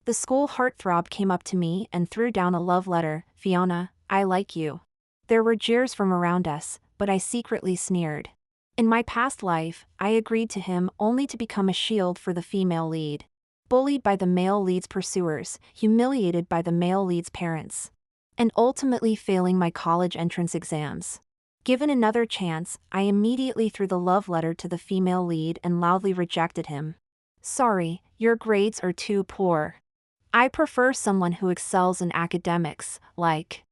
The school heartthrob came up to me and threw down a love letter. "Fiona, I like you." There were jeers from around us, but I secretly sneered. In my past life, I agreed to him only to become a shield for the female lead. Bullied by the male lead's pursuers, humiliated by the male lead's parents, and ultimately failing my college entrance exams. Given another chance, I immediately threw the love letter to the female lead and loudly rejected him. "Sorry, your grades are too poor. I prefer someone who excels in academics, like."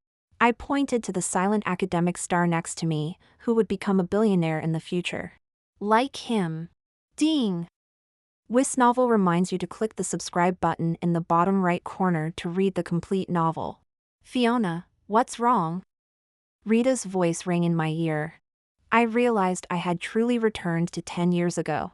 I pointed to the silent academic star next to me, who would become a billionaire in the future. "Like him." Ding! This novel reminds you to click the subscribe button in the bottom right corner to read the complete novel. "Fiona, what's wrong?" Rita's voice rang in my ear. I realized I had truly returned to 10 years ago.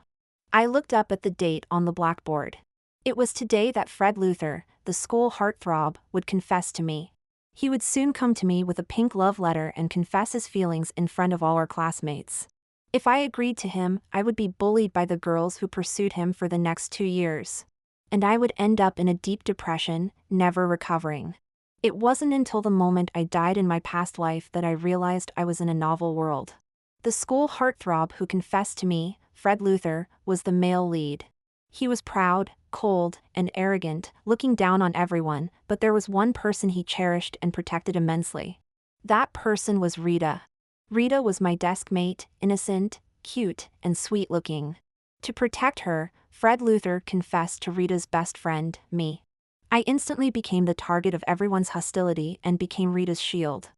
I looked up at the date on the blackboard. It was today that Fred Luther, the school heartthrob, would confess to me. He would soon come to me with a pink love letter and confess his feelings in front of all our classmates. If I agreed to him, I would be bullied by the girls who pursued him for the next 2 years. And I would end up in a deep depression, never recovering. It wasn't until the moment I died in my past life that I realized I was in a novel world. The school heartthrob who confessed to me, Fred Luther, was the male lead. He was proud, cold, and arrogant, looking down on everyone, but there was one person he cherished and protected immensely. That person was Rita. Rita was my desk mate, innocent, cute, and sweet-looking. To protect her, Fred Luther confessed to Rita's best friend, me. I instantly became the target of everyone's hostility and became Rita's shield.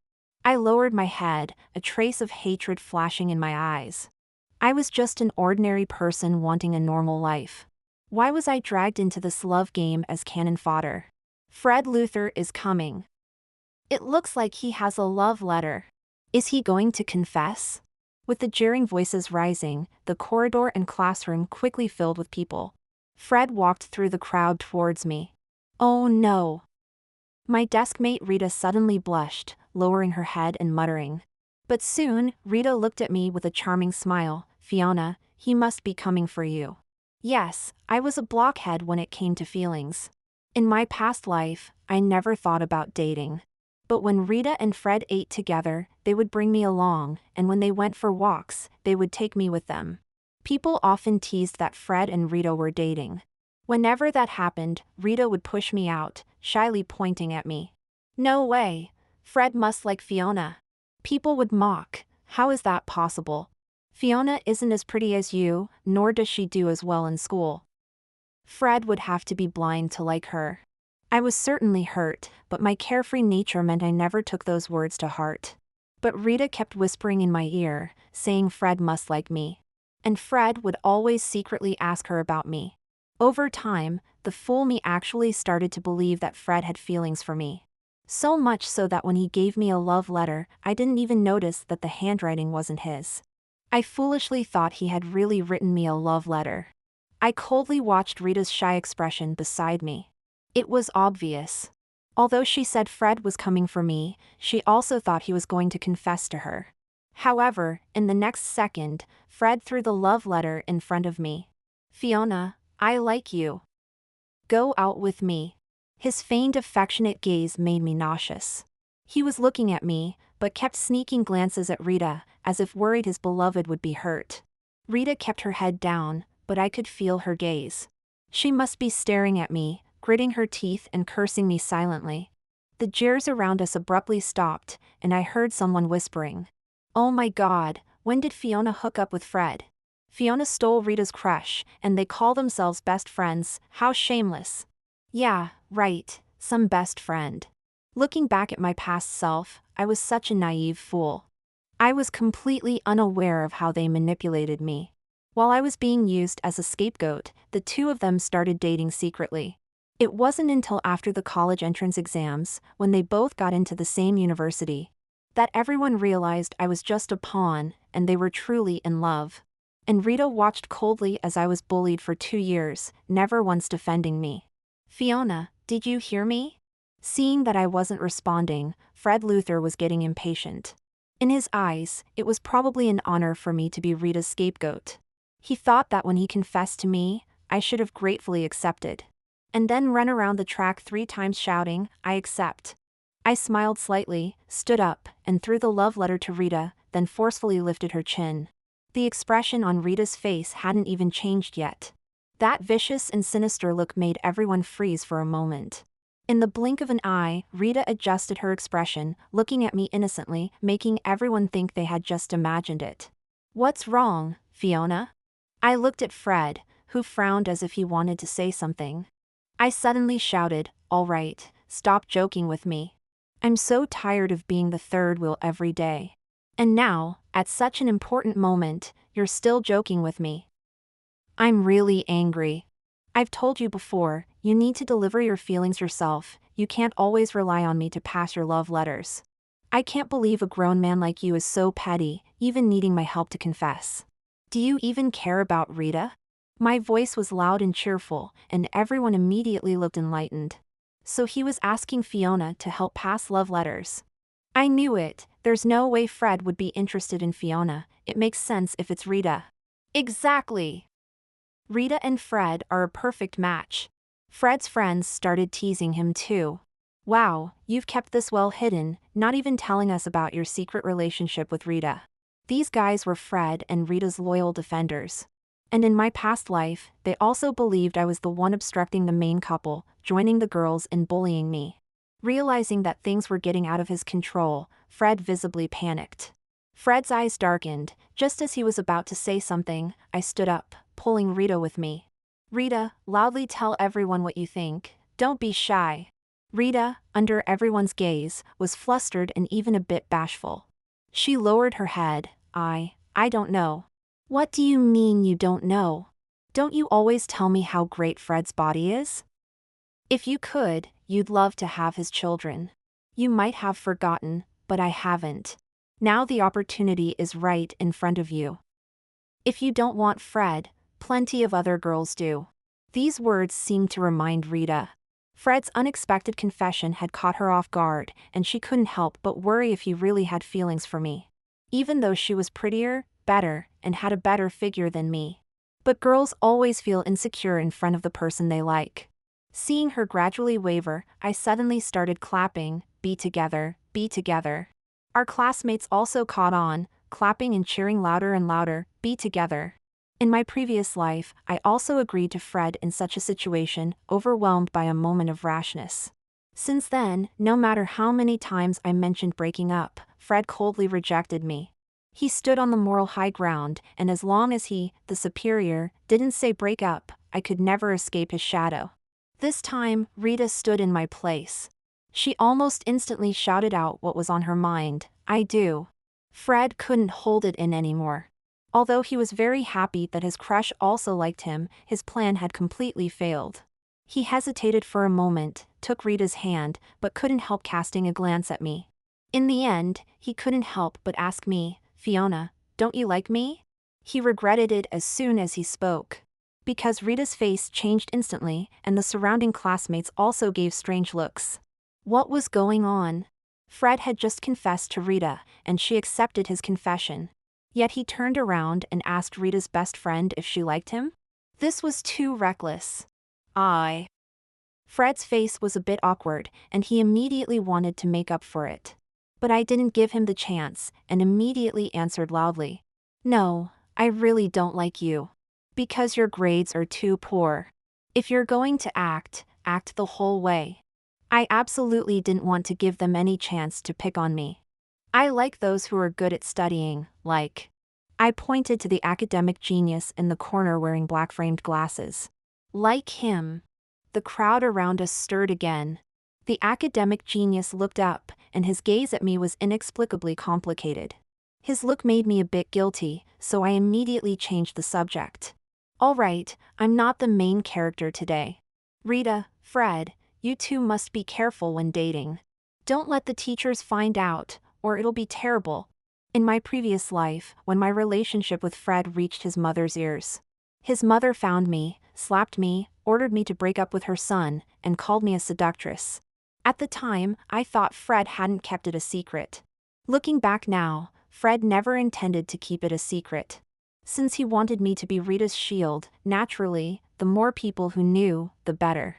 I lowered my head, a trace of hatred flashing in my eyes. I was just an ordinary person wanting a normal life. Why was I dragged into this love game as cannon fodder? Fred Luther is coming. It looks like he has a love letter. Is he going to confess? With the jeering voices rising, the corridor and classroom quickly filled with people. Fred walked through the crowd towards me. "Oh no." My deskmate Rita suddenly blushed, lowering her head and muttering. But soon, Rita looked at me with a charming smile. "Fiona, he must be coming for you." Yes, I was a blockhead when it came to feelings. In my past life, I never thought about dating. But when Rita and Fred ate together, they would bring me along, and when they went for walks, they would take me with them. People often teased that Fred and Rita were dating. Whenever that happened, Rita would push me out, shyly pointing at me. "No way. Fred must like Fiona." People would mock. "How is that possible? Fiona isn't as pretty as you, nor does she do as well in school. Fred would have to be blind to like her." I was certainly hurt, but my carefree nature meant I never took those words to heart. But Rita kept whispering in my ear, saying Fred must like me. And Fred would always secretly ask her about me. Over time, the fool me actually started to believe that Fred had feelings for me. So much so that when he gave me a love letter, I didn't even notice that the handwriting wasn't his. I foolishly thought he had really written me a love letter. I coldly watched Rita's shy expression beside me. It was obvious. Although she said Fred was coming for me, she also thought he was going to confess to her. However, in the next second, Fred threw the love letter in front of me. "Fiona, I like you. Go out with me." His feigned affectionate gaze made me nauseous. He was looking at me, but kept sneaking glances at Rita, as if worried his beloved would be hurt. Rita kept her head down, but I could feel her gaze. She must be staring at me, gritting her teeth and cursing me silently. The jeers around us abruptly stopped, and I heard someone whispering. "Oh my God, when did Fiona hook up with Fred? Fiona stole Rita's crush, and they call themselves best friends. How shameless." Yeah, right, some best friend. Looking back at my past self, I was such a naive fool. I was completely unaware of how they manipulated me. While I was being used as a scapegoat, the two of them started dating secretly. It wasn't until after the college entrance exams, when they both got into the same university, that everyone realized I was just a pawn, and they were truly in love. And Rita watched coldly as I was bullied for 2 years, never once defending me. "Fiona, did you hear me?" Seeing that I wasn't responding, Fred Luther was getting impatient. In his eyes, it was probably an honor for me to be Rita's scapegoat. He thought that when he confessed to me, I should have gratefully accepted. and then run around the track 3 times shouting, I accept. I smiled slightly, stood up, and threw the love letter to Rita, then forcefully lifted her chin. The expression on Rita's face hadn't even changed yet. That vicious and sinister look made everyone freeze for a moment. In the blink of an eye, Rita adjusted her expression, looking at me innocently, making everyone think they had just imagined it. What's wrong, Fiona? I looked at Fred, who frowned as if he wanted to say something. I suddenly shouted, all right, stop joking with me. I'm so tired of being the third wheel every day. And now, at such an important moment, you're still joking with me. I'm really angry. I've told you before, you need to deliver your feelings yourself, you can't always rely on me to pass your love letters. I can't believe a grown man like you is so petty, even needing my help to confess. Do you even care about Rita? My voice was loud and cheerful, and everyone immediately looked enlightened. So he was asking Fiona to help pass love letters. I knew it, there's no way Fred would be interested in Fiona, it makes sense if it's Rita. Exactly. Rita and Fred are a perfect match. Fred's friends started teasing him too. Wow, you've kept this well hidden, not even telling us about your secret relationship with Rita. These guys were Fred and Rita's loyal defenders. And in my past life, they also believed I was the one obstructing the main couple, joining the girls in bullying me. Realizing that things were getting out of his control, Fred visibly panicked. Fred's eyes darkened. Just as he was about to say something, I stood up, pulling Rita with me. Rita, loudly tell everyone what you think, don't be shy. Rita, under everyone's gaze, was flustered and even a bit bashful. She lowered her head. I don't know. What do you mean you don't know? Don't you always tell me how great Fred's body is? If you could, you'd love to have his children. You might have forgotten, but I haven't. Now the opportunity is right in front of you. If you don't want Fred, plenty of other girls do. These words seemed to remind Rita. Fred's unexpected confession had caught her off guard, and she couldn't help but worry if he really had feelings for me. Even though she was prettier, better, and had a better figure than me. But girls always feel insecure in front of the person they like. Seeing her gradually waver, I suddenly started clapping, be together, be together. Our classmates also caught on, clapping and cheering louder and louder, be together. In my previous life, I also agreed to Fred in such a situation, overwhelmed by a moment of rashness. Since then, no matter how many times I mentioned breaking up, Fred coldly rejected me. He stood on the moral high ground, and as long as he, the superior, didn't say break up, I could never escape his shadow. This time, Rita stood in my place. She almost instantly shouted out what was on her mind, I do. Fred couldn't hold it in anymore. Although he was very happy that his crush also liked him, his plan had completely failed. He hesitated for a moment, took Rita's hand, but couldn't help casting a glance at me. In the end, he couldn't help but ask me, Fiona, don't you like me? He regretted it as soon as he spoke. Because Rita's face changed instantly, and the surrounding classmates also gave strange looks. What was going on? Fred had just confessed to Rita, and she accepted his confession. Yet he turned around and asked Rita's best friend if she liked him? This was too reckless. Fred's face was a bit awkward, and he immediately wanted to make up for it. But I didn't give him the chance, and immediately answered loudly. No, I really don't like you. Because your grades are too poor. If you're going to act the whole way. I absolutely didn't want to give them any chance to pick on me. I like those who are good at studying, like. I pointed to the academic genius in the corner wearing black-framed glasses. Like him. The crowd around us stirred again. The academic genius looked up, and his gaze at me was inexplicably complicated. His look made me a bit guilty, so I immediately changed the subject. All right, I'm not the main character today. Rita, Fred, you two must be careful when dating. Don't let the teachers find out, or it'll be terrible. In my previous life, when my relationship with Fred reached his mother's ears, his mother found me, slapped me, ordered me to break up with her son, and called me a seductress. At the time, I thought Fred hadn't kept it a secret. Looking back now, Fred never intended to keep it a secret. Since he wanted me to be Rita's shield, naturally, the more people who knew, the better.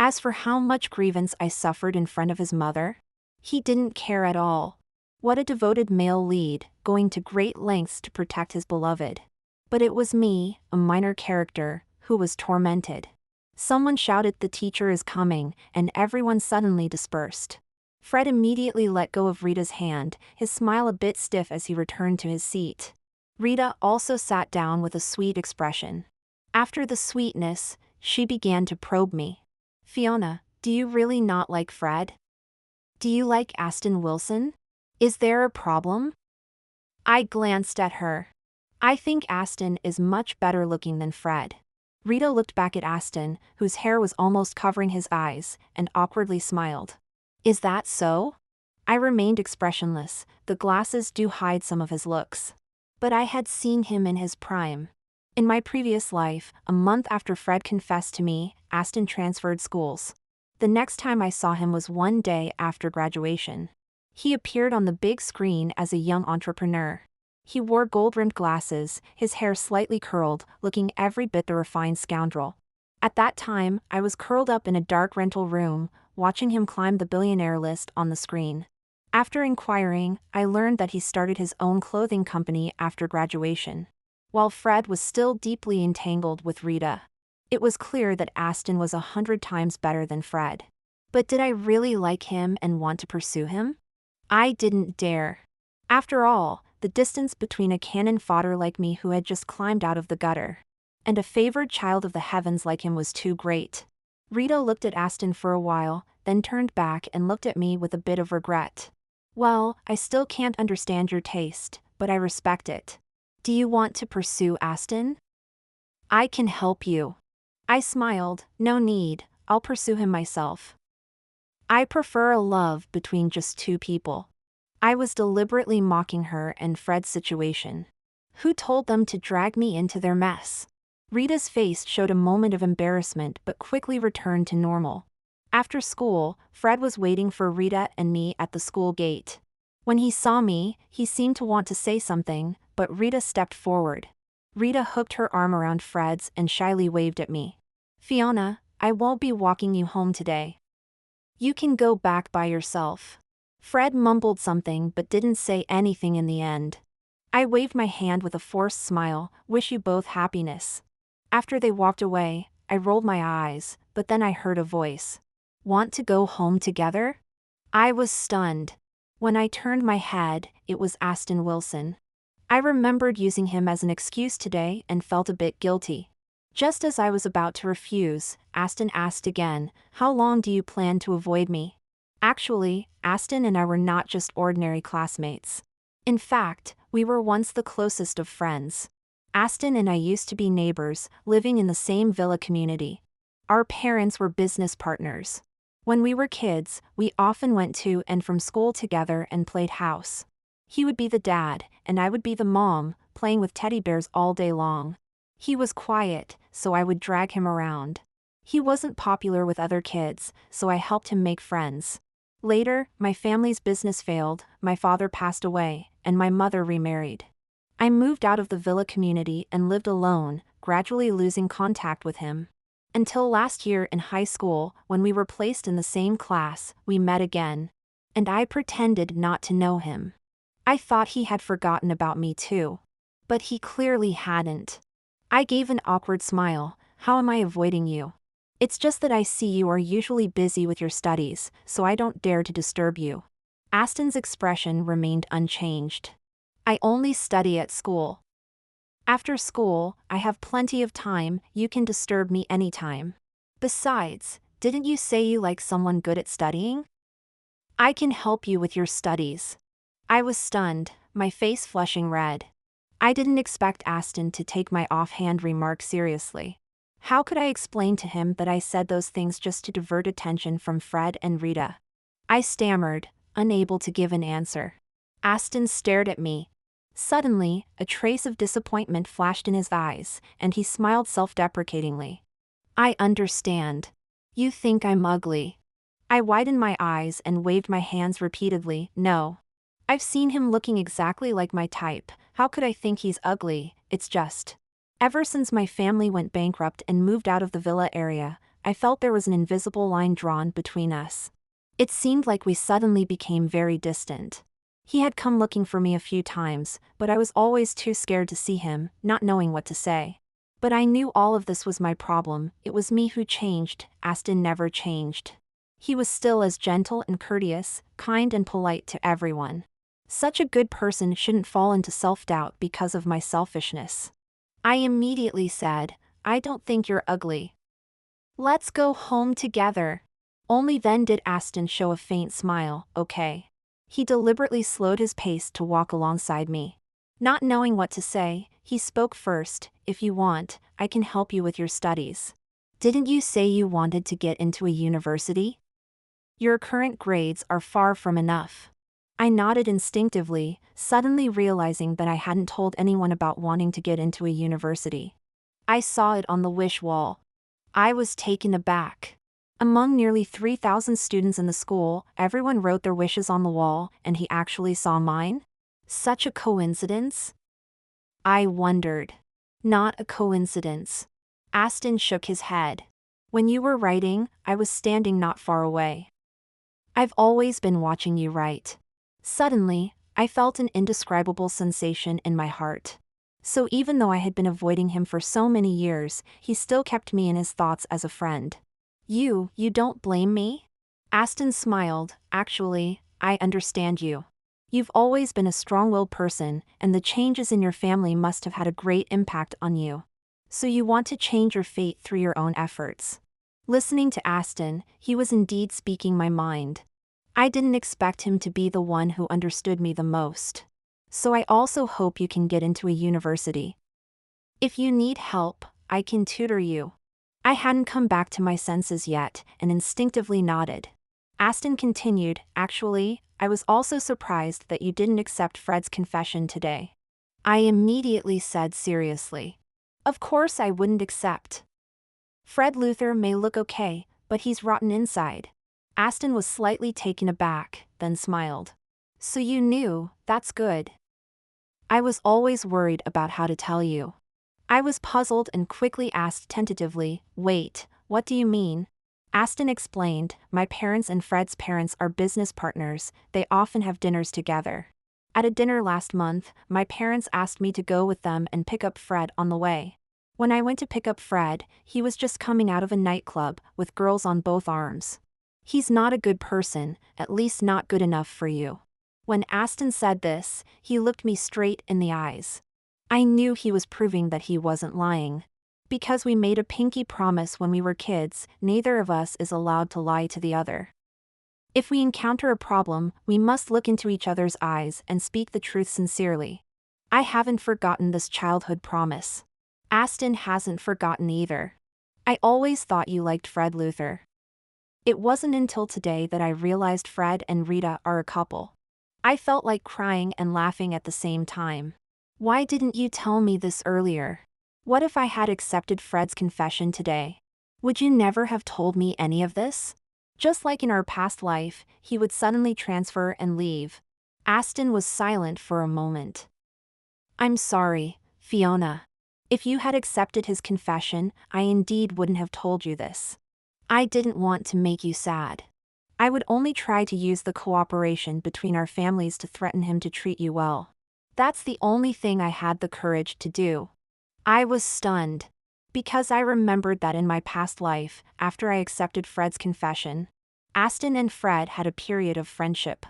As for how much grievance I suffered in front of his mother, he didn't care at all. What a devoted male lead, going to great lengths to protect his beloved. But it was me, a minor character, who was tormented. Someone shouted the teacher is coming, and everyone suddenly dispersed. Fred immediately let go of Rita's hand, his smile a bit stiff as he returned to his seat. Rita also sat down with a sweet expression. After the sweetness, she began to probe me. Fiona, do you really not like Fred? Do you like Aston Wilson? Is there a problem? I glanced at her. I think Aston is much better looking than Fred. Rita looked back at Aston, whose hair was almost covering his eyes, and awkwardly smiled. Is that so? I remained expressionless. The glasses do hide some of his looks. But I had seen him in his prime. In my previous life, a month after Fred confessed to me, Aston transferred schools. The next time I saw him was one day after graduation. He appeared on the big screen as a young entrepreneur. He wore gold-rimmed glasses, his hair slightly curled, looking every bit the refined scoundrel. At that time, I was curled up in a dark rental room, watching him climb the billionaire list on the screen. After inquiring, I learned that he started his own clothing company after graduation. While Fred was still deeply entangled with Rita. It was clear that Aston was 100 times better than Fred. But did I really like him and want to pursue him? I didn't dare. After all, the distance between a cannon fodder like me who had just climbed out of the gutter and a favored child of the heavens like him was too great. Rita looked at Aston for a while, then turned back and looked at me with a bit of regret. Well, I still can't understand your taste, but I respect it. Do you want to pursue Aston? I can help you. I smiled. No need, I'll pursue him myself. I prefer a love between just two people. I was deliberately mocking her and Fred's situation. Who told them to drag me into their mess? Rita's face showed a moment of embarrassment but quickly returned to normal. After school, Fred was waiting for Rita and me at the school gate. When he saw me, he seemed to want to say something, but Rita stepped forward. Rita hooked her arm around Fred's and shyly waved at me. Fiona, I won't be walking you home today. You can go back by yourself. Fred mumbled something but didn't say anything in the end. I waved my hand with a forced smile, wish you both happiness. After they walked away, I rolled my eyes, but then I heard a voice. Want to go home together? I was stunned. When I turned my head, it was Aston Wilson. I remembered using him as an excuse today and felt a bit guilty. Just as I was about to refuse, Aston asked again, how long do you plan to avoid me? Actually, Aston and I were not just ordinary classmates. In fact, we were once the closest of friends. Aston and I used to be neighbors, living in the same villa community. Our parents were business partners. When we were kids, we often went to and from school together and played house. He would be the dad, and I would be the mom, playing with teddy bears all day long. He was quiet, so I would drag him around. He wasn't popular with other kids, so I helped him make friends. Later, my family's business failed, my father passed away, and my mother remarried. I moved out of the villa community and lived alone, gradually losing contact with him. Until last year in high school, when we were placed in the same class, we met again. And I pretended not to know him. I thought he had forgotten about me too. But he clearly hadn't. I gave an awkward smile. How am I avoiding you? It's just that I see you are usually busy with your studies, so I don't dare to disturb you. Aston's expression remained unchanged. I only study at school. After school, I have plenty of time, you can disturb me anytime. Besides, didn't you say you like someone good at studying? I can help you with your studies. I was stunned, my face flushing red. I didn't expect Aston to take my offhand remark seriously. How could I explain to him that I said those things just to divert attention from Fred and Rita? I stammered, unable to give an answer. Aston stared at me. Suddenly, a trace of disappointment flashed in his eyes, and he smiled self-deprecatingly. I understand. You think I'm ugly. I widened my eyes and waved my hands repeatedly. No. I've seen him looking exactly like my type. How could I think he's ugly? It's just. Ever since my family went bankrupt and moved out of the villa area, I felt there was an invisible line drawn between us. It seemed like we suddenly became very distant. He had come looking for me a few times, but I was always too scared to see him, not knowing what to say. But I knew all of this was my problem. It was me who changed. Aston never changed. He was still as gentle and courteous, kind and polite to everyone. Such a good person shouldn't fall into self-doubt because of my selfishness. I immediately said, "I don't think you're ugly. Let's go home together." Only then did Aston show a faint smile. "Okay." He deliberately slowed his pace to walk alongside me. Not knowing what to say, he spoke first. "If you want, I can help you with your studies. Didn't you say you wanted to get into a university? Your current grades are far from enough." I nodded instinctively, suddenly realizing that I hadn't told anyone about wanting to get into a university. I saw it on the wish wall. I was taken aback. Among nearly 3,000 students in the school, everyone wrote their wishes on the wall, and he actually saw mine? Such a coincidence? I wondered. Not a coincidence. Aston shook his head. When you were writing, I was standing not far away. I've always been watching you write. Suddenly, I felt an indescribable sensation in my heart. So even though I had been avoiding him for so many years, he still kept me in his thoughts as a friend. You don't blame me?" Aston smiled. "Actually, I understand you. You've always been a strong-willed person, and the changes in your family must have had a great impact on you. So you want to change your fate through your own efforts." Listening to Aston, he was indeed speaking my mind. I didn't expect him to be the one who understood me the most. "So I also hope you can get into a university. If you need help, I can tutor you." I hadn't come back to my senses yet, and instinctively nodded. Aston continued, "Actually, I was also surprised that you didn't accept Fred's confession today." I immediately said seriously, "Of course I wouldn't accept. Fred Luther may look okay, but he's rotten inside." Aston was slightly taken aback, then smiled. "So you knew, that's good. I was always worried about how to tell you." I was puzzled and quickly asked tentatively, "Wait, what do you mean?" Aston explained, "My parents and Fred's parents are business partners, they often have dinners together. At a dinner last month, my parents asked me to go with them and pick up Fred on the way. When I went to pick up Fred, he was just coming out of a nightclub, with girls on both arms. He's not a good person, at least not good enough for you." When Aston said this, he looked me straight in the eyes. I knew he was proving that he wasn't lying. Because we made a pinky promise when we were kids, neither of us is allowed to lie to the other. If we encounter a problem, we must look into each other's eyes and speak the truth sincerely. I haven't forgotten this childhood promise. Aston hasn't forgotten either. I always thought you liked Fred Luther. It wasn't until today that I realized Fred and Rita are a couple. I felt like crying and laughing at the same time. Why didn't you tell me this earlier? What if I had accepted Fred's confession today? Would you never have told me any of this? Just like in our past life, he would suddenly transfer and leave. Aston was silent for a moment. "I'm sorry, Fiona. If you had accepted his confession, I indeed wouldn't have told you this. I didn't want to make you sad. I would only try to use the cooperation between our families to threaten him to treat you well. That's the only thing I had the courage to do." I was stunned. Because I remembered that in my past life, after I accepted Fred's confession, Aston and Fred had a period of friendship.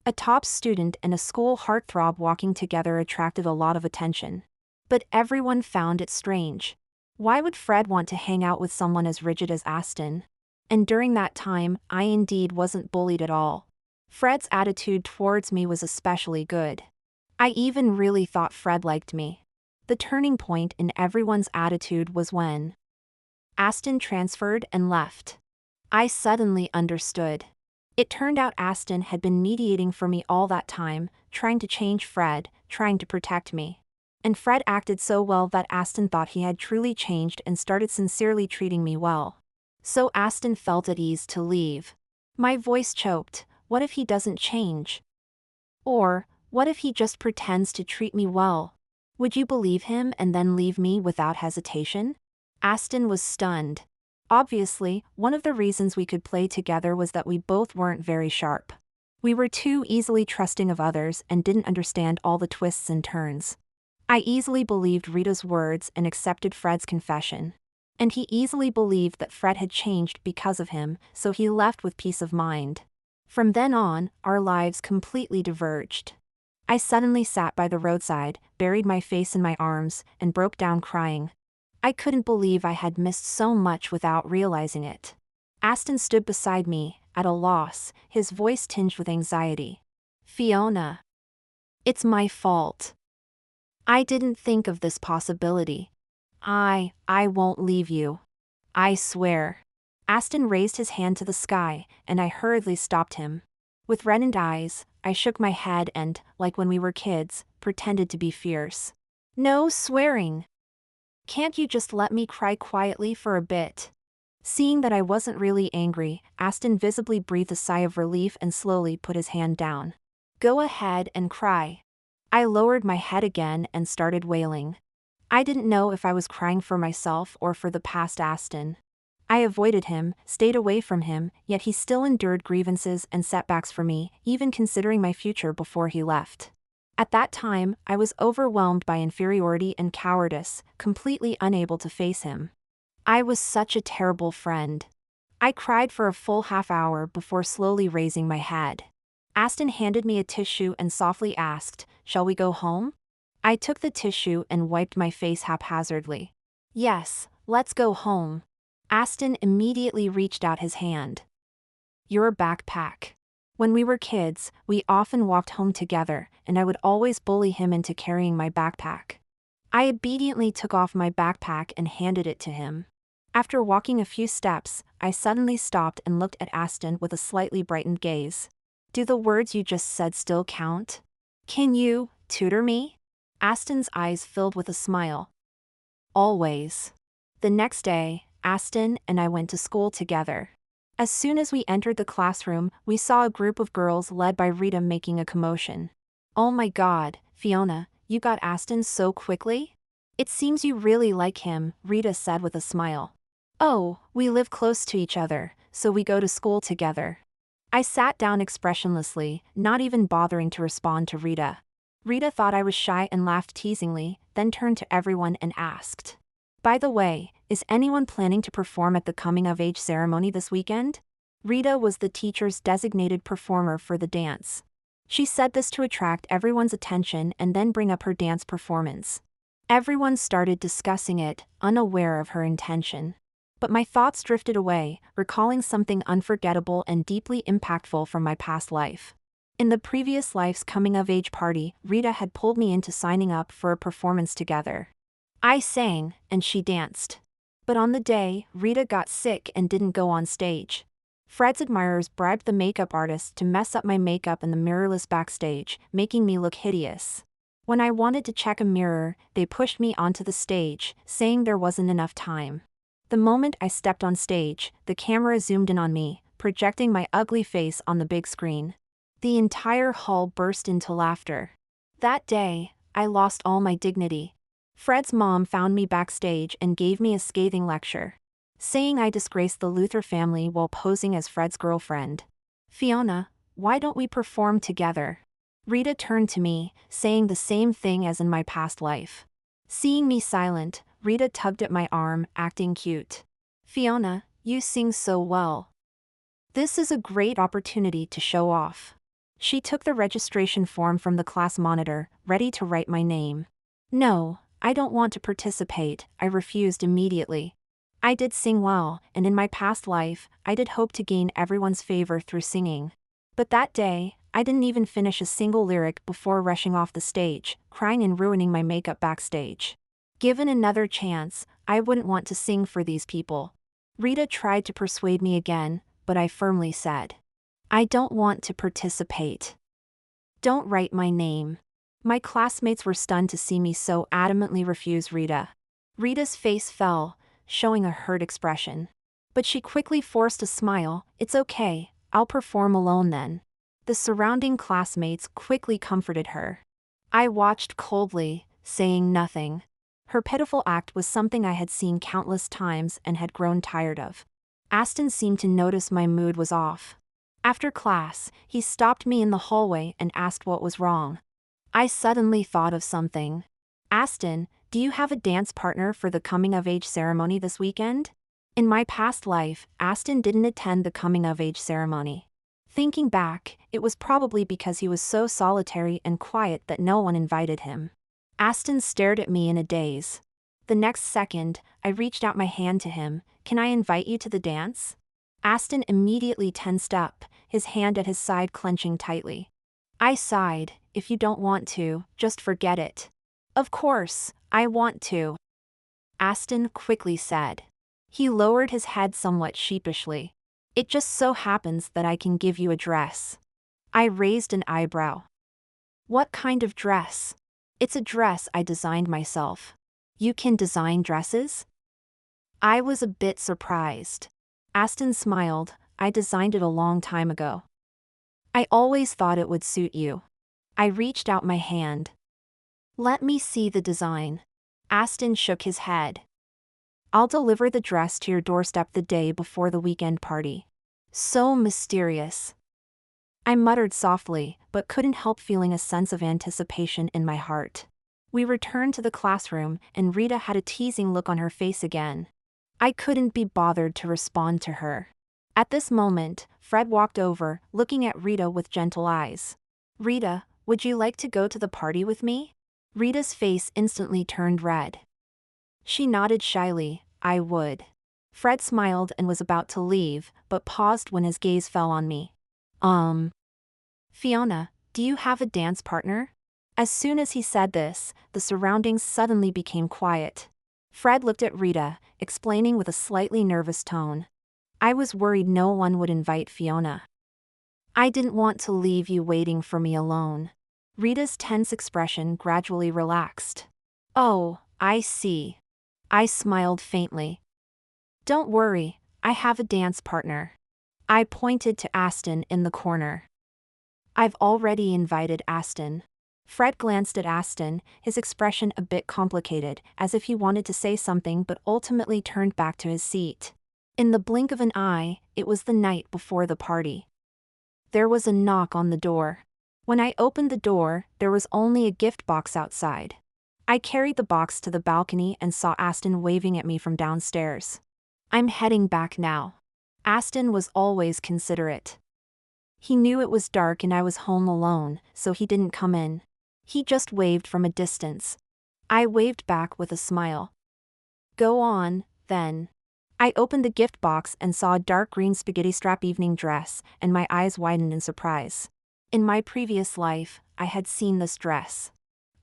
A top student and a school heartthrob walking together attracted a lot of attention. But everyone found it strange. Why would Fred want to hang out with someone as rigid as Aston? And during that time, I indeed wasn't bullied at all. Fred's attitude towards me was especially good. I even really thought Fred liked me. The turning point in everyone's attitude was when Aston transferred and left. I suddenly understood. It turned out Aston had been mediating for me all that time, trying to change Fred, trying to protect me. And Fred acted so well that Aston thought he had truly changed and started sincerely treating me well. So Aston felt at ease to leave. My voice choked. What if he doesn't change? Or, what if he just pretends to treat me well? Would you believe him and then leave me without hesitation? Aston was stunned. Obviously, one of the reasons we could play together was that we both weren't very sharp. We were too easily trusting of others and didn't understand all the twists and turns. I easily believed Rita's words and accepted Fred's confession. And he easily believed that Fred had changed because of him, so he left with peace of mind. From then on, our lives completely diverged. I suddenly sat by the roadside, buried my face in my arms, and broke down crying. I couldn't believe I had missed so much without realizing it. Aston stood beside me, at a loss, his voice tinged with anxiety. Fiona. It's my fault. I didn't think of this possibility. I won't leave you. I swear. Aston raised his hand to the sky, and I hurriedly stopped him. With reddened eyes, I shook my head and, like when we were kids, pretended to be fierce. No swearing. Can't you just let me cry quietly for a bit? Seeing that I wasn't really angry, Aston visibly breathed a sigh of relief and slowly put his hand down. Go ahead and cry. I lowered my head again and started wailing. I didn't know if I was crying for myself or for the past Aston. I avoided him, stayed away from him, yet he still endured grievances and setbacks for me, even considering my future before he left. At that time, I was overwhelmed by inferiority and cowardice, completely unable to face him. I was such a terrible friend. I cried for a full half-hour before slowly raising my head. Aston handed me a tissue and softly asked, "Shall we go home?" I took the tissue and wiped my face haphazardly. Yes, let's go home. Aston immediately reached out his hand. Your backpack. When we were kids, we often walked home together, and I would always bully him into carrying my backpack. I obediently took off my backpack and handed it to him. After walking a few steps, I suddenly stopped and looked at Aston with a slightly brightened gaze. Do the words you just said still count? Can you tutor me? Aston's eyes filled with a smile. Always. The next day, Aston and I went to school together. As soon as we entered the classroom, we saw a group of girls led by Rita making a commotion. Oh my God, Fiona, you got Aston so quickly? It seems you really like him, Rita said with a smile. Oh, we live close to each other, so we go to school together. I sat down expressionlessly, not even bothering to respond to Rita. Rita thought I was shy and laughed teasingly, then turned to everyone and asked, by the way, is anyone planning to perform at the coming-of-age ceremony this weekend? Rita was the teacher's designated performer for the dance. She said this to attract everyone's attention and then bring up her dance performance. Everyone started discussing it, unaware of her intention. But my thoughts drifted away, recalling something unforgettable and deeply impactful from my past life. In the previous life's coming-of-age party, Rita had pulled me into signing up for a performance together. I sang, and she danced. But on the day, Rita got sick and didn't go on stage. Fred's admirers bribed the makeup artist to mess up my makeup in the mirrorless backstage, making me look hideous. When I wanted to check a mirror, they pushed me onto the stage, saying there wasn't enough time. The moment I stepped on stage, the camera zoomed in on me, projecting my ugly face on the big screen. The entire hall burst into laughter. That day, I lost all my dignity. Fred's mom found me backstage and gave me a scathing lecture, saying I disgraced the Luther family while posing as Fred's girlfriend. Fiona, why don't we perform together? Rita turned to me, saying the same thing as in my past life. Seeing me silent, Rita tugged at my arm, acting cute. Fiona, you sing so well. This is a great opportunity to show off. She took the registration form from the class monitor, ready to write my name. No, I don't want to participate, I refused immediately. I did sing well, and in my past life, I did hope to gain everyone's favor through singing. But that day, I didn't even finish a single lyric before rushing off the stage, crying and ruining my makeup backstage. Given another chance, I wouldn't want to sing for these people. Rita tried to persuade me again, but I firmly said, I don't want to participate. Don't write my name. My classmates were stunned to see me so adamantly refuse Rita. Rita's face fell, showing a hurt expression. But she quickly forced a smile. It's okay, I'll perform alone then. The surrounding classmates quickly comforted her. I watched coldly, saying nothing. Her pitiful act was something I had seen countless times and had grown tired of. Aston seemed to notice my mood was off. After class, he stopped me in the hallway and asked what was wrong. I suddenly thought of something. Aston, do you have a dance partner for the coming-of-age ceremony this weekend? In my past life, Aston didn't attend the coming-of-age ceremony. Thinking back, it was probably because he was so solitary and quiet that no one invited him. Aston stared at me in a daze. The next second, I reached out my hand to him. Can I invite you to the dance? Aston immediately tensed up, his hand at his side clenching tightly. I sighed. If you don't want to, just forget it. Of course, I want to, Aston quickly said. He lowered his head somewhat sheepishly. It just so happens that I can give you a dress. I raised an eyebrow. What kind of dress? It's a dress I designed myself. You can design dresses? I was a bit surprised. Aston smiled. I designed it a long time ago. I always thought it would suit you. I reached out my hand. Let me see the design. Aston shook his head. I'll deliver the dress to your doorstep the day before the weekend party. So mysterious. I muttered softly, but couldn't help feeling a sense of anticipation in my heart. We returned to the classroom, and Rita had a teasing look on her face again. I couldn't be bothered to respond to her. At this moment, Fred walked over, looking at Rita with gentle eyes. Rita, would you like to go to the party with me? Rita's face instantly turned red. She nodded shyly. I would. Fred smiled and was about to leave, but paused when his gaze fell on me. Fiona, do you have a dance partner? As soon as he said this, the surroundings suddenly became quiet. Fred looked at Rita, explaining with a slightly nervous tone. I was worried no one would invite Fiona. I didn't want to leave you waiting for me alone. Rita's tense expression gradually relaxed. Oh, I see. I smiled faintly. Don't worry, I have a dance partner. I pointed to Aston in the corner. I've already invited Aston. Fred glanced at Aston, his expression a bit complicated, as if he wanted to say something but ultimately turned back to his seat. In the blink of an eye, it was the night before the party. There was a knock on the door. When I opened the door, there was only a gift box outside. I carried the box to the balcony and saw Aston waving at me from downstairs. I'm heading back now. Aston was always considerate. He knew it was dark and I was home alone, so he didn't come in. He just waved from a distance. I waved back with a smile. Go on, then. I opened the gift box and saw a dark green spaghetti strap evening dress, and my eyes widened in surprise. In my previous life, I had seen this dress.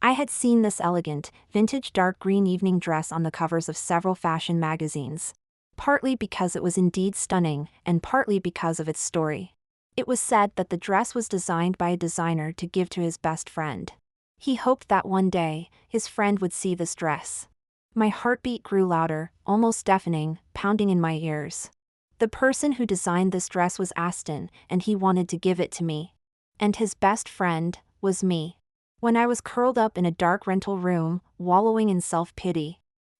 I had seen this elegant, vintage dark green evening dress on the covers of several fashion magazines. Partly because it was indeed stunning, and partly because of its story. It was said that the dress was designed by a designer to give to his best friend. He hoped that one day, his friend would see this dress. My heartbeat grew louder, almost deafening, pounding in my ears. The person who designed this dress was Aston, and he wanted to give it to me. And his best friend was me. When I was curled up in a dark rental room, wallowing in self-pity,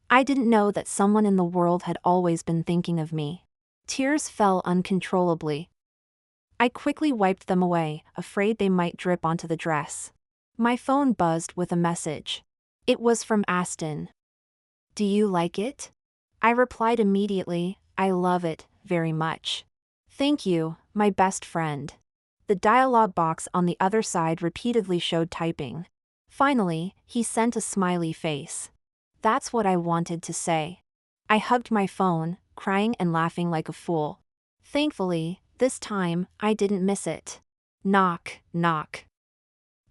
I didn't know that someone in the world had always been thinking of me. Tears fell uncontrollably. I quickly wiped them away, afraid they might drip onto the dress. My phone buzzed with a message. It was from Aston. Do you like it? I replied immediately, I love it, very much. Thank you, my best friend. The dialogue box on the other side repeatedly showed typing. Finally, he sent a smiley face. That's what I wanted to say. I hugged my phone, crying and laughing like a fool. Thankfully, this time, I didn't miss it. Knock, knock.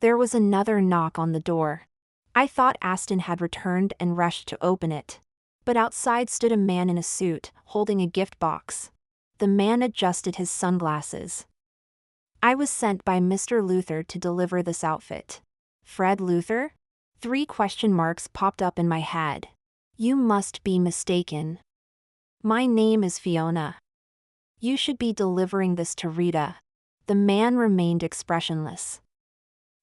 There was another knock on the door. I thought Aston had returned and rushed to open it. But outside stood a man in a suit, holding a gift box. The man adjusted his sunglasses. I was sent by Mr. Luther to deliver this outfit. Fred Luther? 3 question marks popped up in my head. You must be mistaken. My name is Fiona. You should be delivering this to Rita. The man remained expressionless.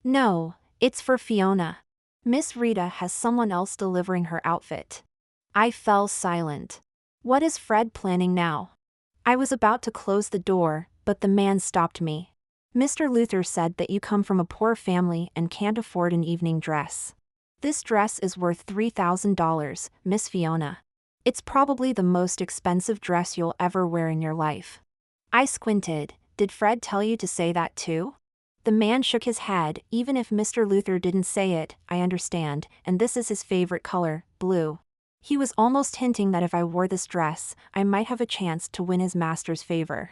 No, it's for Fiona. Miss Rita has someone else delivering her outfit. I fell silent. What is Fred planning now? I was about to close the door, but the man stopped me. Mr. Luther said that you come from a poor family and can't afford an evening dress. This dress is worth $3,000, Miss Fiona. It's probably the most expensive dress you'll ever wear in your life. I squinted. Did Fred tell you to say that too? The man shook his head. Even if Mr. Luther didn't say it, I understand, and this is his favorite color, blue. He was almost hinting that if I wore this dress, I might have a chance to win his master's favor.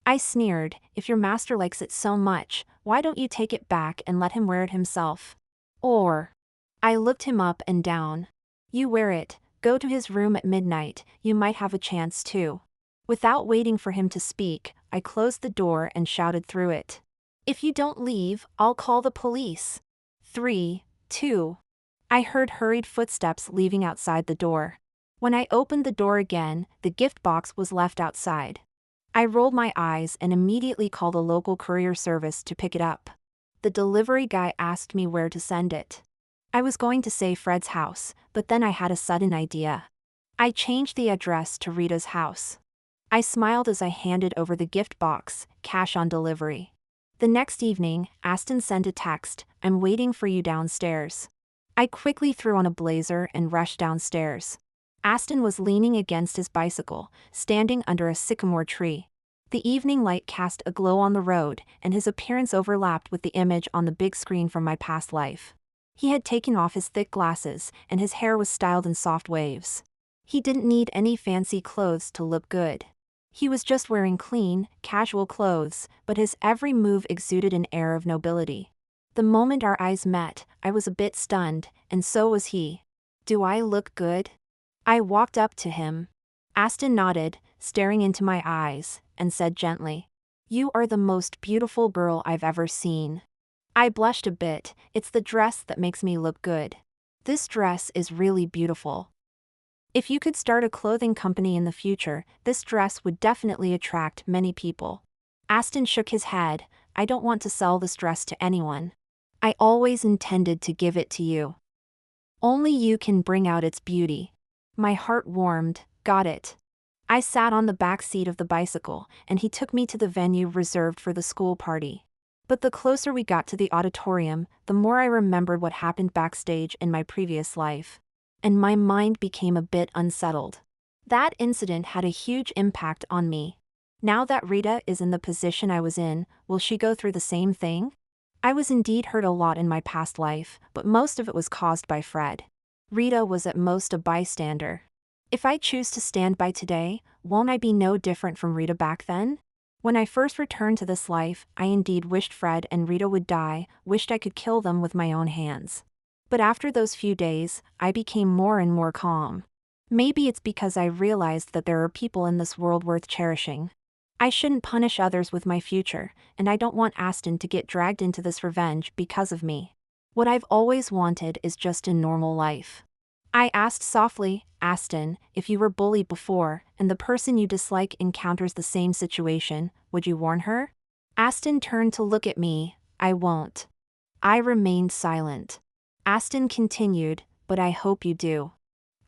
I sneered. If your master likes it so much, why don't you take it back and let him wear it himself? Or... I looked him up and down. You wear it, go to his room at midnight, you might have a chance too. Without waiting for him to speak, I closed the door and shouted through it. If you don't leave, I'll call the police. 3, 2. I heard hurried footsteps leaving outside the door. When I opened the door again, the gift box was left outside. I rolled my eyes and immediately called a local courier service to pick it up. The delivery guy asked me where to send it. I was going to say Fred's house, but then I had a sudden idea. I changed the address to Rita's house. I smiled as I handed over the gift box, cash on delivery. The next evening, Aston sent a text, I'm waiting for you downstairs. I quickly threw on a blazer and rushed downstairs. Aston was leaning against his bicycle, standing under a sycamore tree. The evening light cast a glow on the road, and his appearance overlapped with the image on the big screen from my past life. He had taken off his thick glasses, and his hair was styled in soft waves. He didn't need any fancy clothes to look good. He was just wearing clean, casual clothes, but his every move exuded an air of nobility. The moment our eyes met, I was a bit stunned, and so was he. Do I look good? I walked up to him. Aston nodded, staring into my eyes, and said gently, You are the most beautiful girl I've ever seen. I blushed a bit. It's the dress that makes me look good. This dress is really beautiful. If you could start a clothing company in the future, this dress would definitely attract many people. Aston shook his head. I don't want to sell this dress to anyone. I always intended to give it to you. Only you can bring out its beauty. My heart warmed. Got it. I sat on the back seat of the bicycle, and he took me to the venue reserved for the school party. But the closer we got to the auditorium, the more I remembered what happened backstage in my previous life. And my mind became a bit unsettled. That incident had a huge impact on me. Now that Rita is in the position I was in, will she go through the same thing? I was indeed hurt a lot in my past life, but most of it was caused by Fred. Rita was at most a bystander. If I choose to stand by today, won't I be no different from Rita back then? When I first returned to this life, I indeed wished Fred and Rita would die, wished I could kill them with my own hands. But after those few days, I became more and more calm. Maybe it's because I realized that there are people in this world worth cherishing. I shouldn't punish others with my future, and I don't want Aston to get dragged into this revenge because of me. What I've always wanted is just a normal life. I asked softly, Aston, if you were bullied before, and the person you dislike encounters the same situation, would you warn her? Aston turned to look at me. I won't. I remained silent. Aston continued, but I hope you do.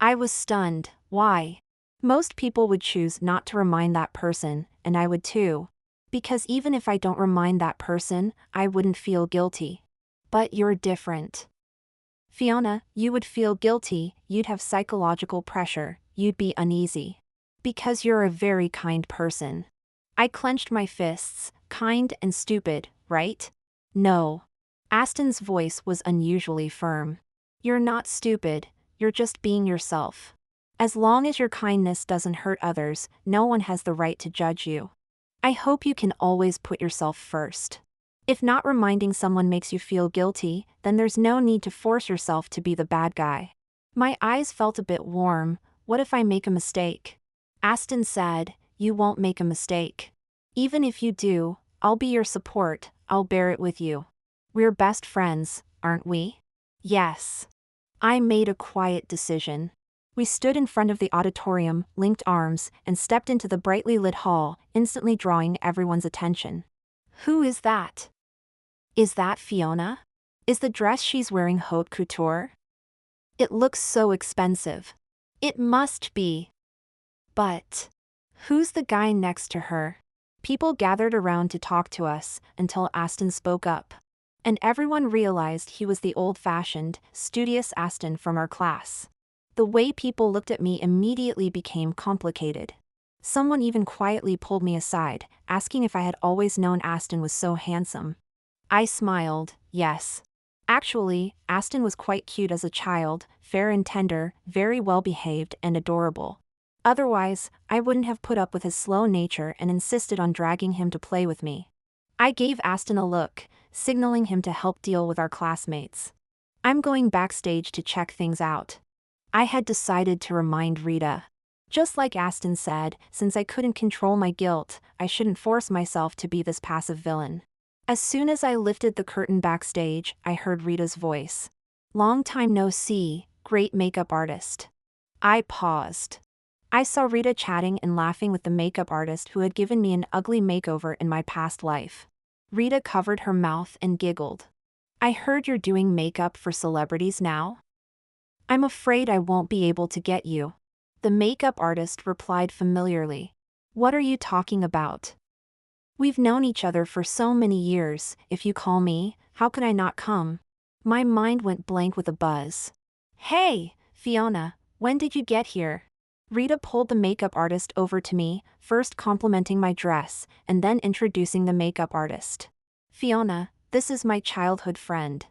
I was stunned. Why? Most people would choose not to remind that person, and I would too. Because even if I don't remind that person, I wouldn't feel guilty. But you're different. Fiona, you would feel guilty, you'd have psychological pressure, you'd be uneasy. Because you're a very kind person. I clenched my fists. Kind and stupid, right? No. Aston's voice was unusually firm. You're not stupid, you're just being yourself. As long as your kindness doesn't hurt others, no one has the right to judge you. I hope you can always put yourself first. If not reminding someone makes you feel guilty, then there's no need to force yourself to be the bad guy. My eyes felt a bit warm. What if I make a mistake? Aston said, You won't make a mistake. Even if you do, I'll be your support, I'll bear it with you. We're best friends, aren't we? Yes. I made a quiet decision. We stood in front of the auditorium, linked arms, and stepped into the brightly lit hall, instantly drawing everyone's attention. Who is that? Is that Fiona? Is the dress she's wearing haute couture? It looks so expensive. It must be. But who's the guy next to her? People gathered around to talk to us until Aston spoke up. And everyone realized he was the old-fashioned, studious Aston from our class. The way people looked at me immediately became complicated. Someone even quietly pulled me aside, asking if I had always known Aston was so handsome. I smiled, yes. Actually, Aston was quite cute as a child, fair and tender, very well-behaved and adorable. Otherwise, I wouldn't have put up with his slow nature and insisted on dragging him to play with me. I gave Aston a look, signaling him to help deal with our classmates. I'm going backstage to check things out. I had decided to remind Rita. Just like Aston said, since I couldn't control my guilt, I shouldn't force myself to be this passive villain. As soon as I lifted the curtain backstage, I heard Rita's voice. Long time no see, great makeup artist. I paused. I saw Rita chatting and laughing with the makeup artist who had given me an ugly makeover in my past life. Rita covered her mouth and giggled. I heard you're doing makeup for celebrities now? I'm afraid I won't be able to get you. The makeup artist replied familiarly. What are you talking about? We've known each other for so many years, if you call me, how could I not come? My mind went blank with a buzz. Hey, Fiona, when did you get here? Rita pulled the makeup artist over to me, first complimenting my dress, and then introducing the makeup artist. Fiona, this is my childhood friend.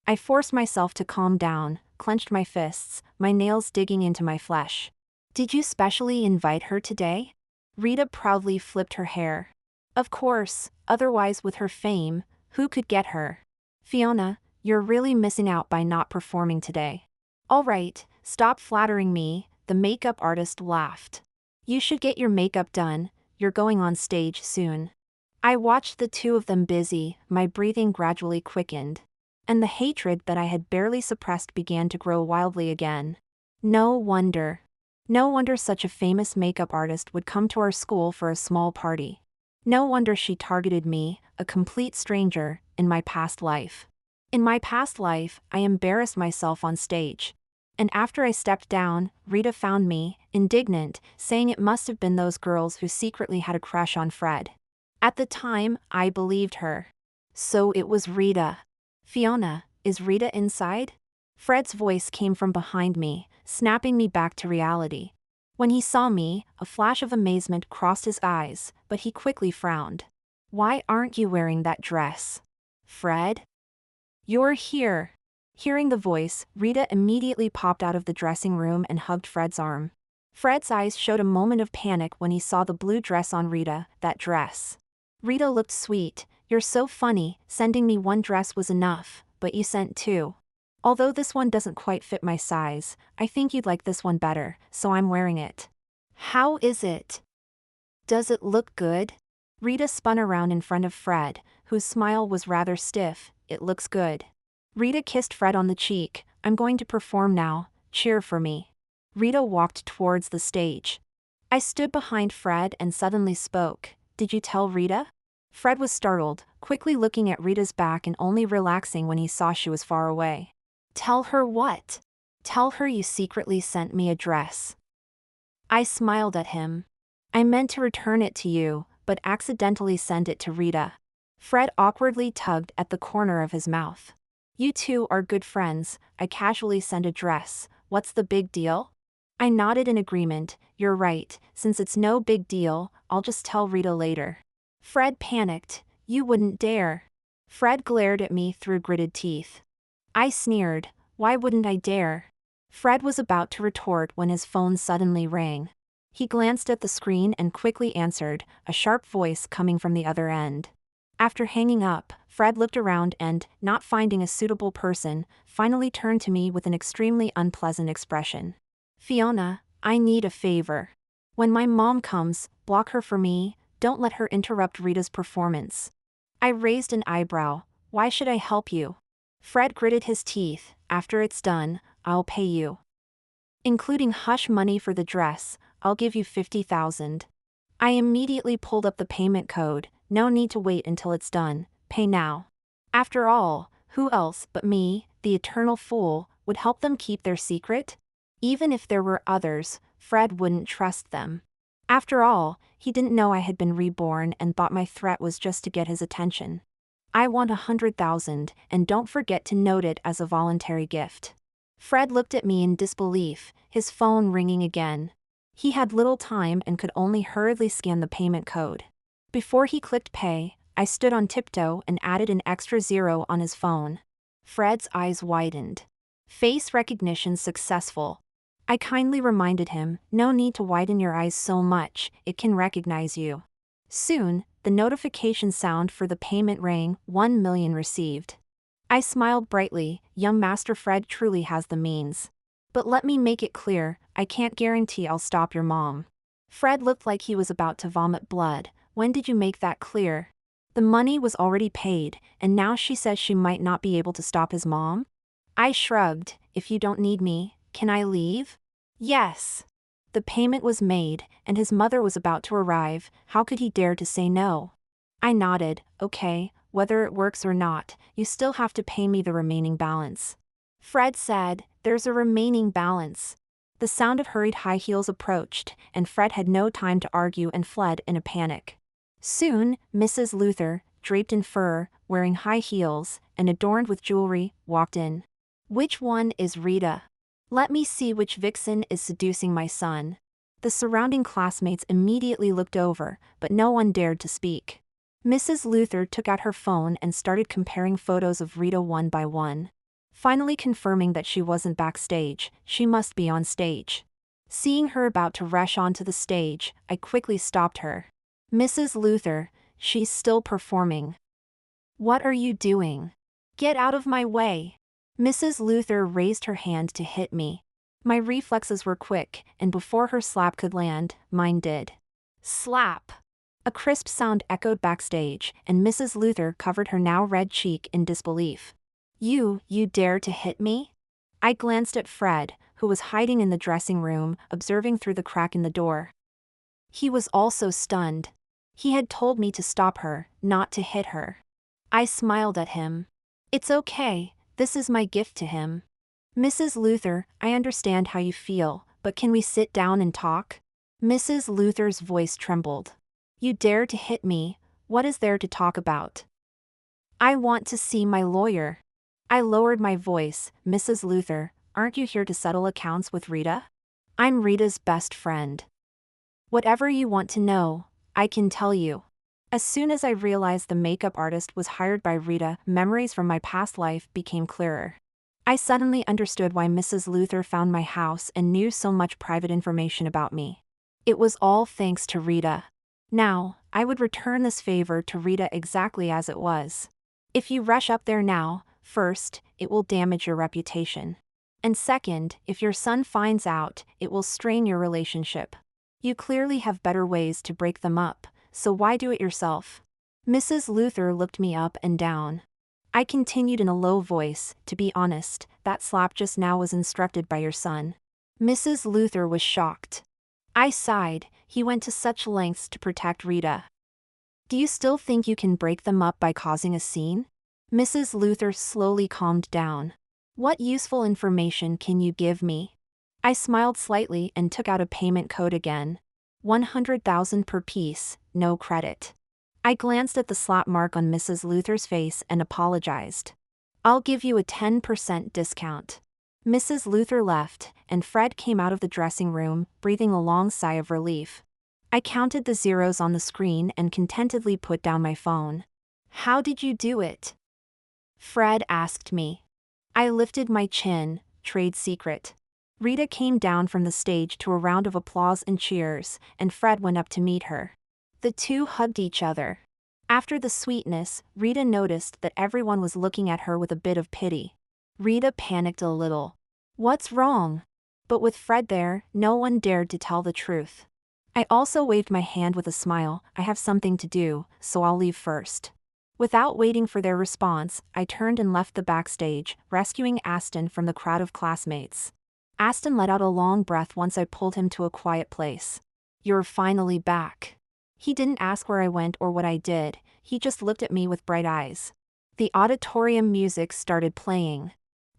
I forced myself to calm down, clenched my fists, my nails digging into my flesh. Did you specially invite her today? Rita proudly flipped her hair. Of course, otherwise with her fame, who could get her? Fiona, you're really missing out by not performing today. All right, stop flattering me, the makeup artist laughed. You should get your makeup done, you're going on stage soon. I watched the two of them busy, my breathing gradually quickened. And the hatred that I had barely suppressed began to grow wildly again. No wonder such a famous makeup artist would come to our school for a small party. No wonder she targeted me, a complete stranger, in my past life. In my past life, I embarrassed myself on stage. And after I stepped down, Rita found me, indignant, saying it must have been those girls who secretly had a crush on Fred. At the time, I believed her. So it was Rita. Fiona, is Rita inside? Fred's voice came from behind me, snapping me back to reality. When he saw me, a flash of amazement crossed his eyes, but he quickly frowned. Why aren't you wearing that dress? Fred? You're here. Hearing the voice, Rita immediately popped out of the dressing room and hugged Fred's arm. Fred's eyes showed a moment of panic when he saw the blue dress on Rita, that dress. Rita looked sweet. You're so funny, sending me one dress was enough, but you sent two. Although this one doesn't quite fit my size, I think you'd like this one better, so I'm wearing it. How is it? Does it look good? Rita spun around in front of Fred, whose smile was rather stiff. It looks good. Rita kissed Fred on the cheek. I'm going to perform now, cheer for me. Rita walked towards the stage. I stood behind Fred and suddenly spoke. Did you tell Rita? Fred was startled, quickly looking at Rita's back and only relaxing when he saw she was far away. Tell her what? Tell her you secretly sent me a dress. I smiled at him. I meant to return it to you, but accidentally sent it to Rita. Fred awkwardly tugged at the corner of his mouth. You two are good friends, I casually sent a dress, what's the big deal? I nodded in agreement. You're right, since it's no big deal, I'll just tell Rita later. Fred panicked. You wouldn't dare. Fred glared at me through gritted teeth. I sneered. Why wouldn't I dare? Fred was about to retort when his phone suddenly rang. He glanced at the screen and quickly answered, a sharp voice coming from the other end. After hanging up, Fred looked around and, not finding a suitable person, finally turned to me with an extremely unpleasant expression. Fiona, I need a favor. When my mom comes, block her for me, don't let her interrupt Rita's performance. I raised an eyebrow. Why should I help you? Fred gritted his teeth. After it's done, I'll pay you. Including hush money for the dress, I'll give you 50,000. I immediately pulled up the payment code. No need to wait until it's done. Pay now. After all, who else but me, the eternal fool, would help them keep their secret? Even if there were others, Fred wouldn't trust them. After all, he didn't know I had been reborn and thought my threat was just to get his attention. I want 100,000, and don't forget to note it as a voluntary gift. Fred looked at me in disbelief, his phone ringing again. He had little time and could only hurriedly scan the payment code. Before he clicked pay, I stood on tiptoe and added an extra 0 on his phone. Fred's eyes widened. Face recognition successful. I kindly reminded him, no need to widen your eyes so much, it can recognize you. Soon, the notification sound for the payment rang, 1 million received. I smiled brightly, young Master Fred truly has the means. But let me make it clear, I can't guarantee I'll stop your mom. Fred looked like he was about to vomit blood. When did you make that clear? The money was already paid, and now she says she might not be able to stop his mom? I shrugged, if you don't need me, can I leave? Yes. The payment was made, and his mother was about to arrive, how could he dare to say no? I nodded, okay, whether it works or not, you still have to pay me the remaining balance. Fred said, there's a remaining balance. The sound of hurried high heels approached, and Fred had no time to argue and fled in a panic. Soon, Mrs. Luther, draped in fur, wearing high heels, and adorned with jewelry, walked in. Which one is Rita? Let me see which vixen is seducing my son. The surrounding classmates immediately looked over, but no one dared to speak. Mrs. Luther took out her phone and started comparing photos of Rita one by one. Finally confirming that she wasn't backstage, she must be on stage. Seeing her about to rush onto the stage, I quickly stopped her. Mrs. Luther, she's still performing. What are you doing? Get out of my way. Mrs. Luther raised her hand to hit me. My reflexes were quick, and before her slap could land, mine did. Slap! A crisp sound echoed backstage, and Mrs. Luther covered her now red cheek in disbelief. You dare to hit me? I glanced at Fred, who was hiding in the dressing room, observing through the crack in the door. He was also stunned. He had told me to stop her, not to hit her. I smiled at him. It's okay. This is my gift to him. Mrs. Luther, I understand how you feel, but can we sit down and talk? Mrs. Luther's voice trembled. You dare to hit me, what is there to talk about? I want to see my lawyer. I lowered my voice, Mrs. Luther, aren't you here to settle accounts with Rita? I'm Rita's best friend. Whatever you want to know, I can tell you. As soon as I realized the makeup artist was hired by Rita, memories from my past life became clearer. I suddenly understood why Mrs. Luther found my house and knew so much private information about me. It was all thanks to Rita. Now, I would return this favor to Rita exactly as it was. If you rush up there now, first, it will damage your reputation. And second, if your son finds out, it will strain your relationship. You clearly have better ways to break them up, so why do it yourself? Mrs. Luther looked me up and down. I continued in a low voice, to be honest, that slap just now was instructed by your son. Mrs. Luther was shocked. I sighed, he went to such lengths to protect Rita. Do you still think you can break them up by causing a scene? Mrs. Luther slowly calmed down. What useful information can you give me? I smiled slightly and took out a payment code again. 100,000 per piece, no credit. I glanced at the slap mark on Mrs. Luther's face and apologized. I'll give you a 10% discount. Mrs. Luther left, and Fred came out of the dressing room, breathing a long sigh of relief. I counted the zeros on the screen and contentedly put down my phone. How did you do it? Fred asked me. I lifted my chin, trade secret. Rita came down from the stage to a round of applause and cheers, and Fred went up to meet her. The two hugged each other. After the sweetness, Rita noticed that everyone was looking at her with a bit of pity. Rita panicked a little. What's wrong? But with Fred there, no one dared to tell the truth. I also waved my hand with a smile, I have something to do, so I'll leave first. Without waiting for their response, I turned and left the backstage, rescuing Aston from the crowd of classmates. Aston let out a long breath once I pulled him to a quiet place. You're finally back. He didn't ask where I went or what I did, he just looked at me with bright eyes. The auditorium music started playing.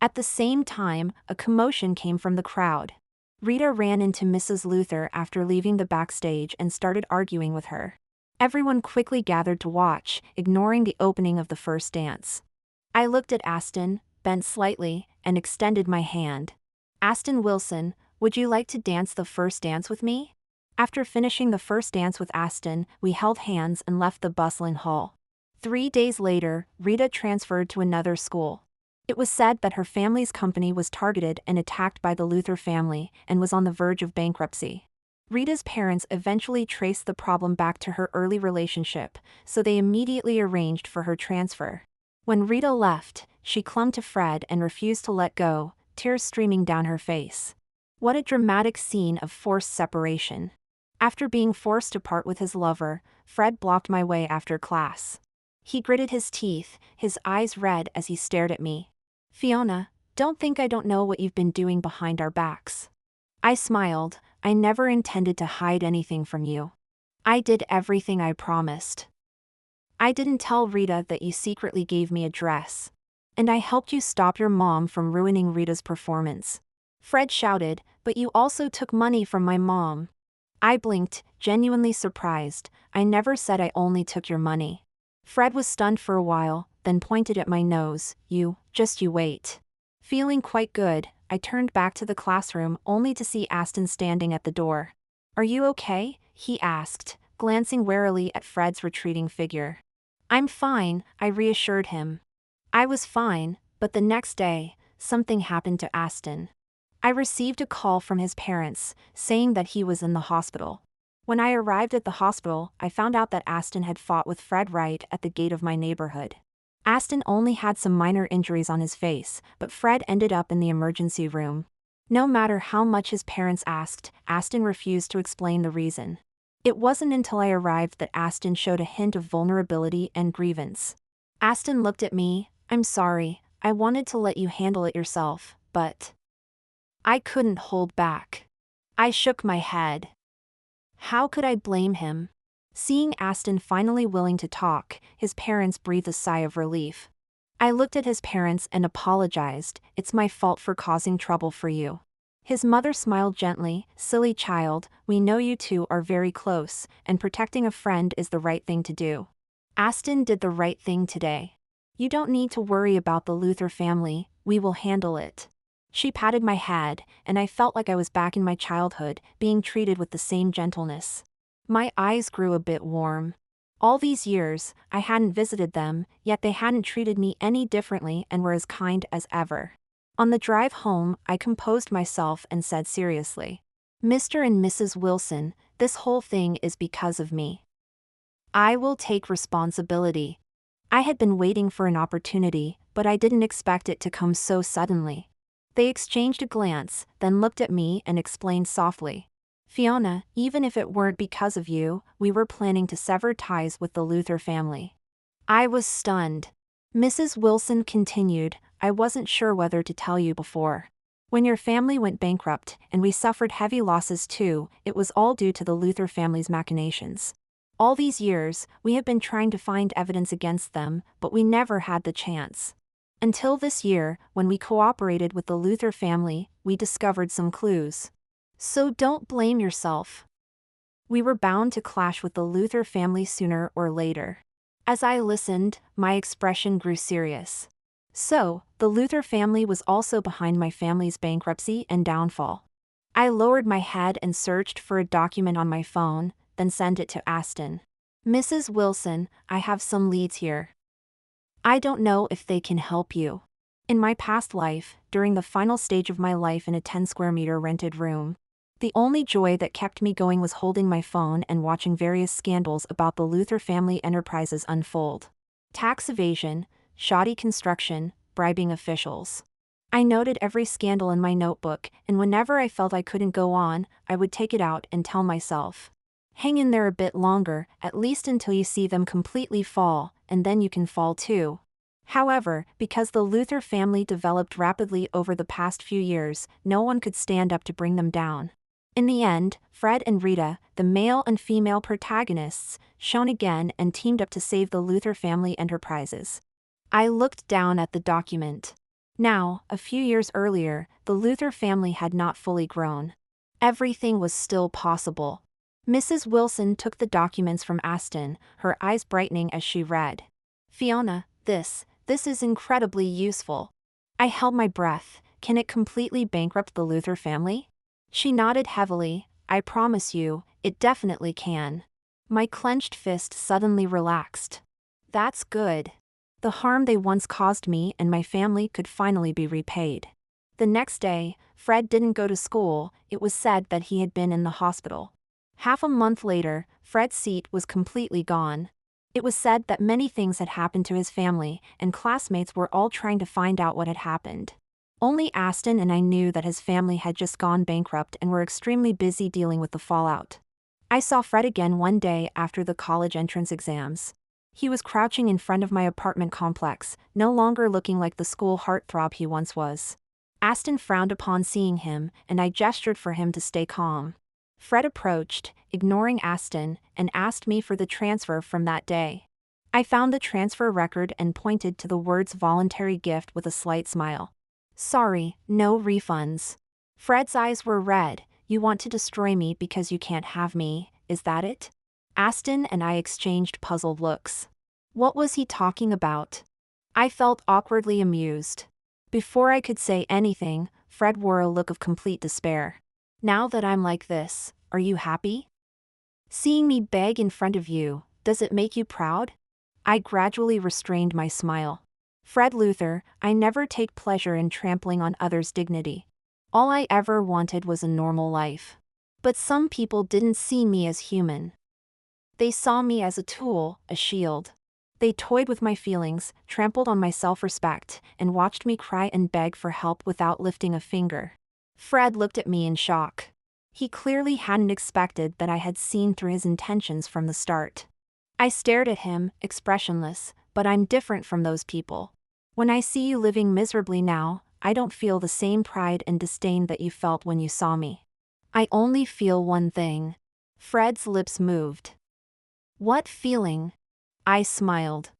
At the same time, a commotion came from the crowd. Rita ran into Mrs. Luther after leaving the backstage and started arguing with her. Everyone quickly gathered to watch, ignoring the opening of the first dance. I looked at Aston, bent slightly, and extended my hand. Aston Wilson, would you like to dance the first dance with me? After finishing the first dance with Aston, we held hands and left the bustling hall. 3 days later, Rita transferred to another school. It was said that her family's company was targeted and attacked by the Luther family and was on the verge of bankruptcy. Rita's parents eventually traced the problem back to her early relationship, so they immediately arranged for her transfer. When Rita left, she clung to Fred and refused to let go, tears streaming down her face. What a dramatic scene of forced separation. After being forced to part with his lover, Fred blocked my way after class. He gritted his teeth, his eyes red as he stared at me. Fiona, don't think I don't know what you've been doing behind our backs. I smiled. I never intended to hide anything from you. I did everything I promised. I didn't tell Rita that you secretly gave me a dress. And I helped you stop your mom from ruining Rita's performance. Fred shouted, but you also took money from my mom. I blinked, genuinely surprised. I never said I only took your money. Fred was stunned for a while, then pointed at my nose. You wait. Feeling quite good, I turned back to the classroom only to see Aston standing at the door. Are you okay? He asked, glancing warily at Fred's retreating figure. I'm fine, I reassured him. I was fine, but the next day, something happened to Aston. I received a call from his parents, saying that he was in the hospital. When I arrived at the hospital, I found out that Aston had fought with Fred right at the gate of my neighborhood. Aston only had some minor injuries on his face, but Fred ended up in the emergency room. No matter how much his parents asked, Aston refused to explain the reason. It wasn't until I arrived that Aston showed a hint of vulnerability and grievance. Aston looked at me. I'm sorry, I wanted to let you handle it yourself, but I couldn't hold back. I shook my head. How could I blame him? Seeing Aston finally willing to talk, his parents breathed a sigh of relief. I looked at his parents and apologized. It's my fault for causing trouble for you. His mother smiled gently. Silly child, we know you two are very close, and protecting a friend is the right thing to do. Aston did the right thing today. You don't need to worry about the Luther family, we will handle it. She patted my head, and I felt like I was back in my childhood, being treated with the same gentleness. My eyes grew a bit warm. All these years, I hadn't visited them, yet they hadn't treated me any differently and were as kind as ever. On the drive home, I composed myself and said seriously, Mr. and Mrs. Wilson, this whole thing is because of me. I will take responsibility. I had been waiting for an opportunity, but I didn't expect it to come so suddenly. They exchanged a glance, then looked at me and explained softly. Fiona, even if it weren't because of you, we were planning to sever ties with the Luther family. I was stunned. Mrs. Wilson continued, I wasn't sure whether to tell you before. When your family went bankrupt, and we suffered heavy losses too, it was all due to the Luther family's machinations. All these years, we have been trying to find evidence against them, but we never had the chance. Until this year, when we cooperated with the Luther family, we discovered some clues. So don't blame yourself. We were bound to clash with the Luther family sooner or later. As I listened, my expression grew serious. So, the Luther family was also behind my family's bankruptcy and downfall. I lowered my head and searched for a document on my phone, then sent it to Aston. Mrs. Wilson, I have some leads here. I don't know if they can help you. In my past life, during the final stage of my life in a 10 square meter rented room, the only joy that kept me going was holding my phone and watching various scandals about the Luther family enterprises unfold. Tax evasion, shoddy construction, bribing officials. I noted every scandal in my notebook, and whenever I felt I couldn't go on, I would take it out and tell myself, hang in there a bit longer, at least until you see them completely fall, and then you can fall too. However, because the Luther family developed rapidly over the past few years, no one could stand up to bring them down. In the end, Fred and Rita, the male and female protagonists, shone again and teamed up to save the Luther family enterprises. I looked down at the document. Now, a few years earlier, the Luther family had not fully grown. Everything was still possible. Mrs. Wilson took the documents from Aston, her eyes brightening as she read. Fiona, this is incredibly useful. I held my breath. Can it completely bankrupt the Luther family? She nodded heavily. I promise you, it definitely can. My clenched fist suddenly relaxed. That's good. The harm they once caused me and my family could finally be repaid. The next day, Fred didn't go to school. It was said that he had been in the hospital. Half a month later, Fred's seat was completely gone. It was said that many things had happened to his family, and classmates were all trying to find out what had happened. Only Aston and I knew that his family had just gone bankrupt and were extremely busy dealing with the fallout. I saw Fred again one day after the college entrance exams. He was crouching in front of my apartment complex, no longer looking like the school heartthrob he once was. Aston frowned upon seeing him, and I gestured for him to stay calm. Fred approached, ignoring Aston, and asked me for the transfer from that day. I found the transfer record and pointed to the words voluntary gift with a slight smile. Sorry, no refunds. Fred's eyes were red. You want to destroy me because you can't have me, is that it? Aston and I exchanged puzzled looks. What was he talking about? I felt awkwardly amused. Before I could say anything, Fred wore a look of complete despair. Now that I'm like this, are you happy? Seeing me beg in front of you, does it make you proud? I gradually restrained my smile. Fred Luther, I never take pleasure in trampling on others' dignity. All I ever wanted was a normal life. But some people didn't see me as human. They saw me as a tool, a shield. They toyed with my feelings, trampled on my self-respect, and watched me cry and beg for help without lifting a finger. Fred looked at me in shock. He clearly hadn't expected that I had seen through his intentions from the start. I stared at him, expressionless, but I'm different from those people. When I see you living miserably now, I don't feel the same pride and disdain that you felt when you saw me. I only feel one thing. Fred's lips moved. What feeling? I smiled.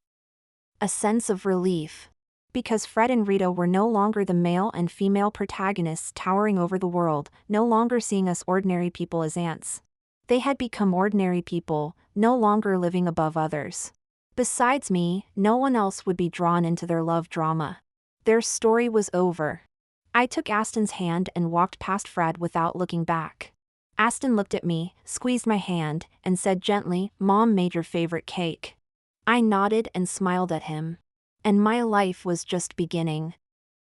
A sense of relief. Because Fred and Rita were no longer the male and female protagonists towering over the world, no longer seeing us ordinary people as ants. They had become ordinary people, no longer living above others. Besides me, no one else would be drawn into their love drama. Their story was over. I took Aston's hand and walked past Fred without looking back. Aston looked at me, squeezed my hand, and said gently, "Mom made your favorite cake." I nodded and smiled at him. And my life was just beginning.